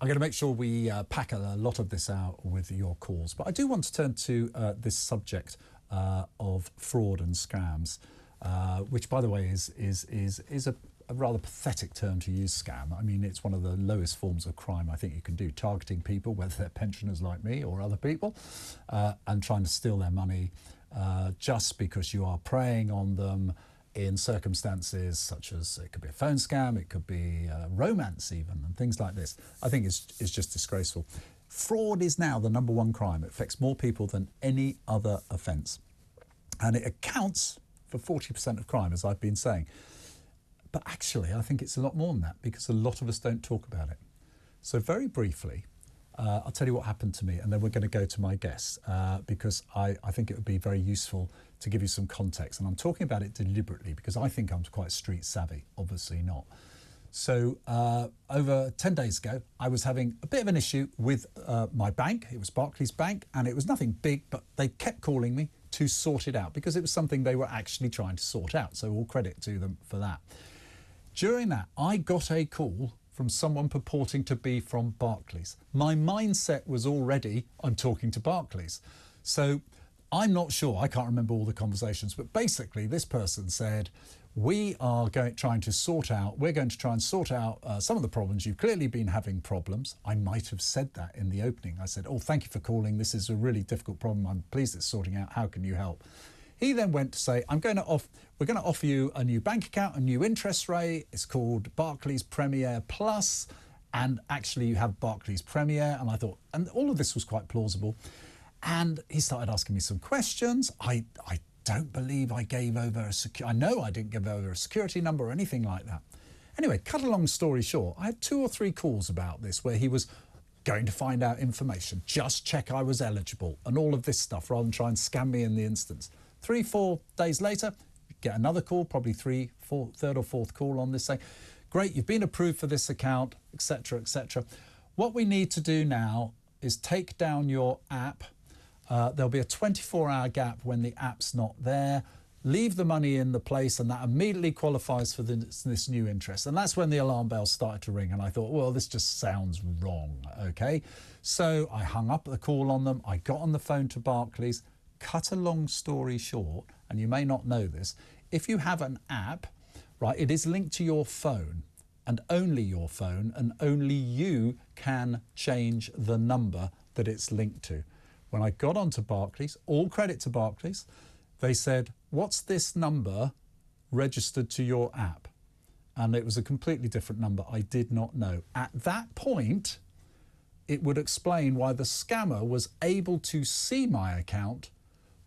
I'm going to make sure we pack a lot of this out with your calls. But I do want to turn to this subject of fraud and scams, which, by the way, is a rather pathetic term to use, scam. I mean, it's one of the lowest forms of crime I think you can do, targeting people, whether they're pensioners like me or other people, and trying to steal their money just because you are preying on them in circumstances such as it could be a phone scam, it could be romance even, and things like this. I think it's just disgraceful. Fraud is now the #1 crime. It affects more people than any other offence. And it accounts for 40% of crime, as I've been saying. But actually, I think it's a lot more than that, because a lot of us don't talk about it. So very briefly, I'll tell you what happened to me, and then we're going to go to my guests, because I think it would be very useful to give you some context. And I'm talking about it deliberately because I think I'm quite street savvy, obviously not. So over 10 days ago, I was having a bit of an issue with my bank. It was Barclays Bank, and it was nothing big, but they kept calling me to sort it out because it was something they were actually trying to sort out. So all credit to them for that. During that, I got a call from someone purporting to be from Barclays. My mindset was already, I'm talking to Barclays. So I'm not sure, I can't remember all the conversations, but basically this person said, we're going to try and sort out some of the problems. You've clearly been having problems. I might have said that in the opening. I said, oh, thank you for calling. This is a really difficult problem. I'm pleased it's sorting out. How can you help? He then went to say, we're going to offer you a new bank account, a new interest rate. It's called Barclays Premier Plus. And actually you have Barclays Premier. And I thought, and all of this was quite plausible. And he started asking me some questions. I don't believe I gave over I know I didn't give over a security number or anything like that. Anyway, cut a long story short, I had 2 or 3 calls about this where he was going to find out information, just check I was eligible and all of this stuff rather than try and scam me in the instance. 3-4 days later, get another call, probably third or fourth call on this saying, great, you've been approved for this account, etc., etc. What we need to do now is take down your app. There'll be a 24-hour gap when the app's not there. Leave the money in the place, and that immediately qualifies for this new interest. And that's when the alarm bells started to ring, and I thought, well, this just sounds wrong, okay? So I hung up the call on them. I got on the phone to Barclays. Cut a long story short, and you may not know this, if you have an app, right, it is linked to your phone, and only your phone, and only you can change the number that it's linked to. When I got onto Barclays, all credit to Barclays, they said, what's this number registered to your app? And it was a completely different number. I did not know. At that point, it would explain why the scammer was able to see my account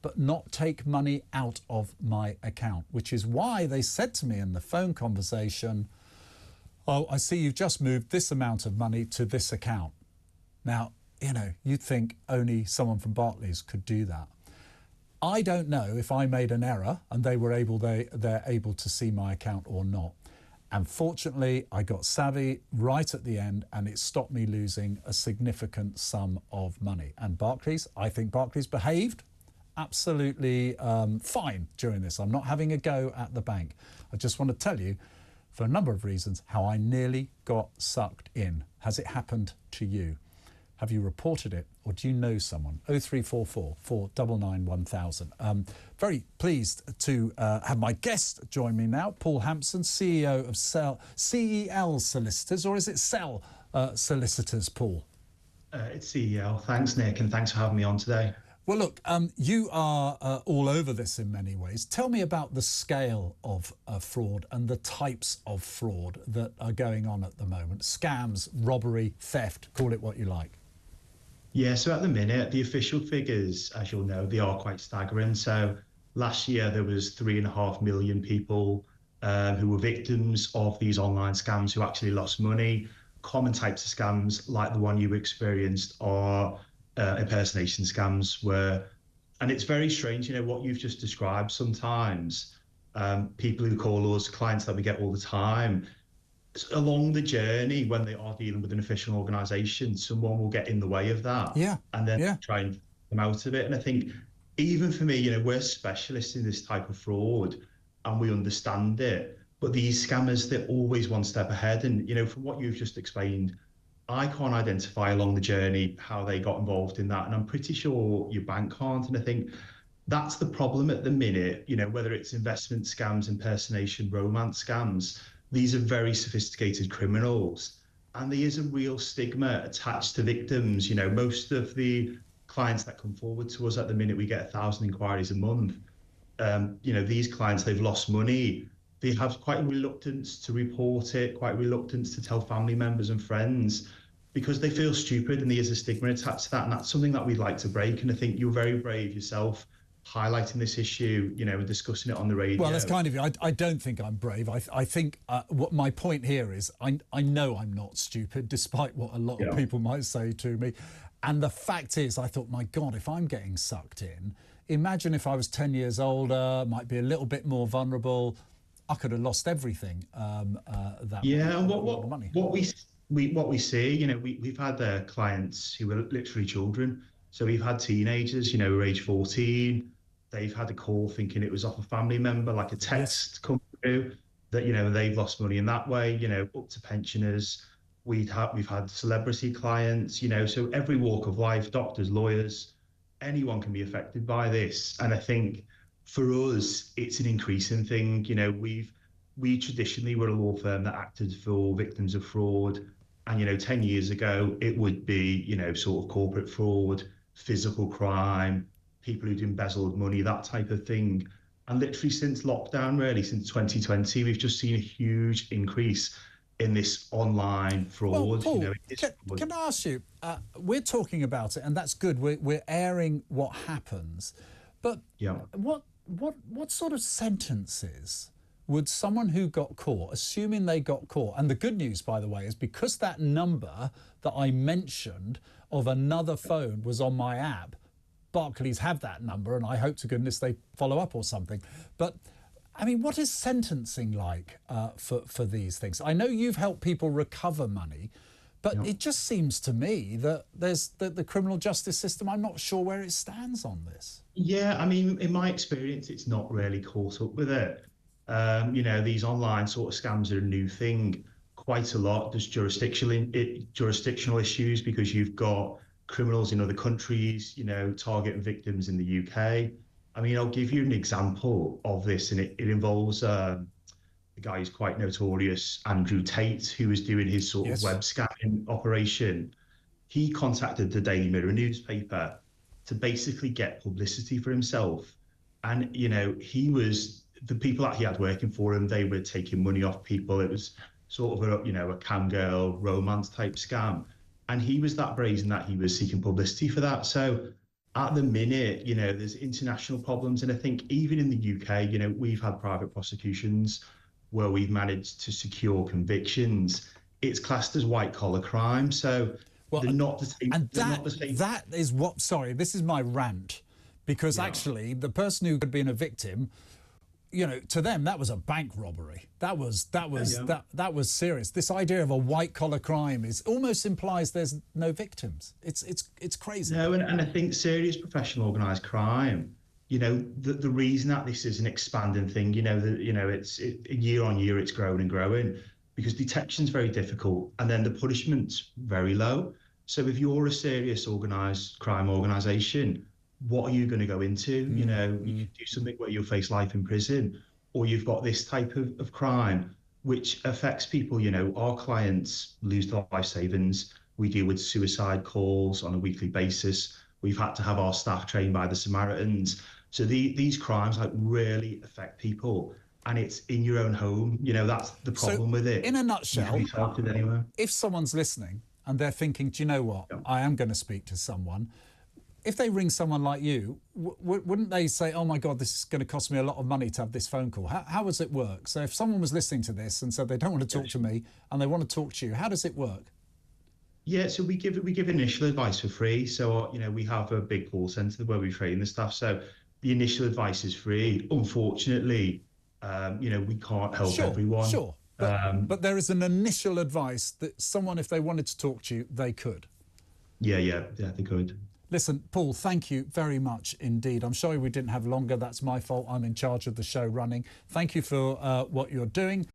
but not take money out of my account, which is why they said to me in the phone conversation, oh, I see you've just moved this amount of money to this account. Now, you know, you'd think only someone from Barclays could do that. I don't know if I made an error and they're able to see my account or not. And fortunately, I got savvy right at the end, and it stopped me losing a significant sum of money. And Barclays, I think Barclays behaved absolutely fine during this. I'm not having a go at the bank. I just want to tell you, for a number of reasons, how I nearly got sucked in. Has it happened to you? Have you reported it, or do you know someone? 0344 499 1000. Very pleased to have my guest join me now, Paul Hampson, CEO of CEL Solicitors, or is it Cell Solicitors, Paul? It's CEL. Thanks, Nick, and thanks for having me on today. Well, look, you are all over this in many ways. Tell me about the scale of fraud and the types of fraud that are going on at the moment. Scams, robbery, theft, call it what you like. Yeah, so at the minute, the official figures, as you'll know, they are quite staggering. So last year, there was 3.5 million people who were victims of these online scams who actually lost money. Common types of scams, like the one you experienced, are impersonation scams and it's very strange, you know, what you've just described. Sometimes people who call us, clients that we get all the time, along the journey when they are dealing with an official organisation, someone will get in the way of that, and then try and come out of it. And I think even for me, you know, we're specialists in this type of fraud and we understand it, but these scammers, they're always one step ahead. And, you know, from what you've just explained, I can't identify along the journey how they got involved in that, and I'm pretty sure your bank can't. And I think that's the problem at the minute, whether it's investment scams, impersonation, romance scams, these are very sophisticated criminals. And there is a real stigma attached to victims. Most of the clients that come forward to us at the minute, we get 1,000 inquiries a month. These clients, they've lost money. They have quite a reluctance to report it, quite a reluctance to tell family members and friends because they feel stupid and there's a stigma attached to that. And that's something that we'd like to break. And I think you're very brave yourself highlighting this issue, and discussing it on the radio. Well, that's kind of you. I don't think I'm brave. I think what my point here is I know I'm not stupid, despite what a lot of people might say to me. And the fact is, I thought, my God, if I'm getting sucked in, imagine if I was 10 years older, might be a little bit more vulnerable. I could have lost everything. And what we see, we've had clients who were literally children. So we've had teenagers, who are age 14. They've had a call thinking it was off a family member, like a text come through that, they've lost money in that way, up to pensioners. We've had celebrity clients, so every walk of life, doctors, lawyers, anyone can be affected by this. And I think for us, it's an increasing thing. We traditionally were a law firm that acted for victims of fraud. And, 10 years ago, it would be, sort of corporate fraud, physical crime, people who'd embezzled money, that type of thing. And literally since lockdown, really, since 2020, we've just seen a huge increase in this online fraud. Well, Paul, can I ask you, we're talking about it, and that's good. We're airing what happens. But what sort of sentences would someone who got caught, assuming they got caught, and the good news, by the way, is because that number that I mentioned of another phone was on my app, Barclays have that number, and I hope to goodness they follow up or something. But I mean, what is sentencing like for these things? I know you've helped people recover money, but it just seems to me that there's the criminal justice system, I'm not sure where it stands on this. Yeah, I mean, in my experience, it's not really caught up with it. These online sort of scams are a new thing quite a lot. There's jurisdictional issues because you've got criminals in other countries, targeting victims in the UK. I mean, I'll give you an example of this, and it involves the guy who's quite notorious, Andrew Tate, who was doing his sort of web scamming operation. He contacted the Daily Mirror newspaper to basically get publicity for himself. And, the people that he had working for him, they were taking money off people. It was sort of a cam girl romance type scam. And he was that brazen that he was seeking publicity for that. So at the minute, there's international problems. And I think even in the UK, we've had private prosecutions where we've managed to secure convictions. It's classed as white collar crime. So they're not the same. And that is what, sorry, this is my rant, because actually the person who had been a victim, to them that was a bank robbery. That was serious. This idea of a white collar crime almost implies there's no victims. It's crazy. No, and I think serious professional organised crime, the reason that this is an expanding thing, it's year on year it's growing and growing because detection's very difficult and then the punishment's very low. So if you're a serious organised crime organisation, what are you going to go into? You can do something where you'll face life in prison, or you've got this type of crime which affects people. Our clients lose their life savings. We deal with suicide calls on a weekly basis. We've had to have our staff trained by the Samaritans. So these crimes really affect people, and it's in your own home. That's the problem with it. In a nutshell, if someone's listening and they're thinking, do you know what? I am going to speak to someone. If they ring someone like you, wouldn't they say, oh my God, this is going to cost me a lot of money to have this phone call? How does it work? So if someone was listening to this and said they don't want to talk to me and they want to talk to you, how does it work? Yeah, so we give initial advice for free. So, we have a big call centre where we train the staff. So the initial advice is free. Unfortunately, we can't help everyone. Sure, but there is an initial advice that someone, if they wanted to talk to you, they could. Yeah, they could. Listen, Paul, thank you very much indeed. I'm sorry we didn't have longer. That's my fault. I'm in charge of the show running. Thank you for what you're doing.